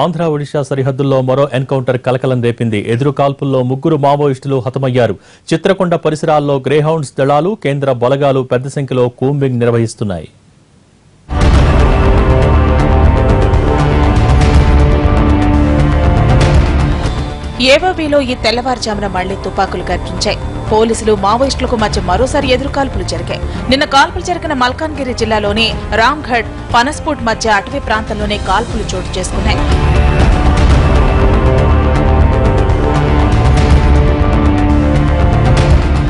ఆంధ్ర ఒడిశా సరిహద్దుల్లో మరో ఎన్కౌంటర్ కలకలం రేపింది. ఎదురు కాల్పుల్లో 3 మావోయిస్టులు హతమయ్యారు. చిత్రకొండ పరిసరాల్లో గ్రేహౌండ్స్ దళాలు, కేంద్ర బలగాలు పెద్ద సంఖ్యలో కూంబింగ్ నిర్వహిస్తున్నాయి. ఏవోబీలో ఈ తెల్లవారుజామున మళ్లీ తుపాకులు గర్జించాయి. పోలీసులు మావోయిస్టులకు మధ్య మరోసారి ఎదురుకాల్పులు జరిగాయి. నిన్న కాల్పులు జరిగిన మల్కాన్గిరి జిల్లాలోని రామ్గఢ్, పనస్పూట్ మధ్య అటవీ ప్రాంతంలోనే కాల్పులు చోటు చేసుకున్నాయి.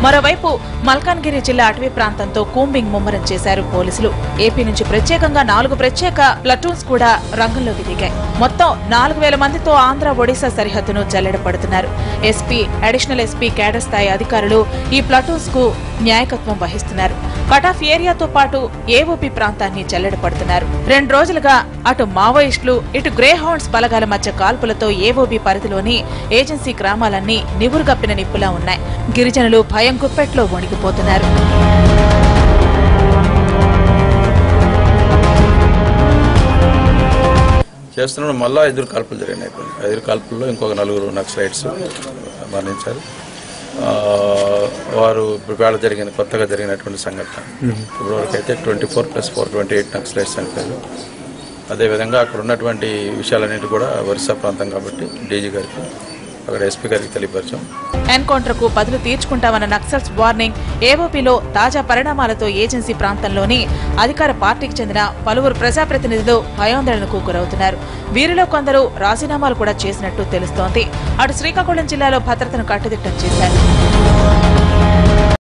మరోవైపు మల్కాన్గిరి జిల్లా అటవీ ప్రాంతంతో కూంబింగ్ ముమ్మరం చేశారు పోలీసులు. ఏపీ నుంచి ప్రత్యేకంగా 4 ప్రత్యేక ప్లటూన్స్ కూడా రంగంలోకి దిగాయి. మొత్తం 4000 మందితో ఆంధ్ర ఒడిశా సరిహద్దును జల్లెడ పడుతున్నారు. ఎస్పీ, అడిషనల్ ఎస్పీ కేడర్ స్థాయి అధికారులు ఈ ప్లటూన్స్ కు న్యాయకత్వం వహిస్తున్నారు. కటాఫ్ ఏరియాతో పాటు ఏఓపీ ప్రాంతాన్ని జల్లెడ పడుతున్నారు. 2 రోజులుగా అటు మావోయిస్టులు, ఇటు గ్రేహౌండ్స్ బలగాల మధ్య కాల్పులతో ఏఓబీ పరిధిలోని ఏజెన్సీ గ్రామాలన్నీ నివురుగప్పిన నిప్పులా ఉన్నాయి. గిరిజనులు భయం గుప్పెట్లో వణికిపోతున్నారు. చేస్తున్న మళ్ళా ఎదురు కాల్పులు జరిగినాయి. ఎదురు కాల్పుల్లో ఇంకొక 4 నక్సలైట్స్ మరణించారు. వారు కొత్తగా జరిగినటువంటి సంఘటన. ఇప్పటివరకు అయితే 24+4 28 నక్సలైట్స్ చనిపోయారు. అదేవిధంగా అక్కడ ఉన్నటువంటి విషయాలన్నింటి కూడా ఒరిస్సా ప్రాంతం కాబట్టి డీజీ గారికి, అక్కడ ఎస్పీ గారికి తెలియపరిచాం. ఎన్కౌంటర్ కు బదులు తీర్చుకుంటామన్న నక్సల్స్ వార్నింగ్. ఏఓపీలో తాజా పరిణామాలతో ఏజెన్సీ ప్రాంతంలోని అధికార పార్టీకి చెందిన పలువురు ప్రజాప్రతినిధులు భయాందోళనకు గురవుతున్నారు. వీరిలో కొందరు రాజీనామాలు కూడా చేసినట్టు తెలుస్తోంది. అటు శ్రీకాకుళం జిల్లాలో భద్రతను కట్టుదిట్టం చేశారు.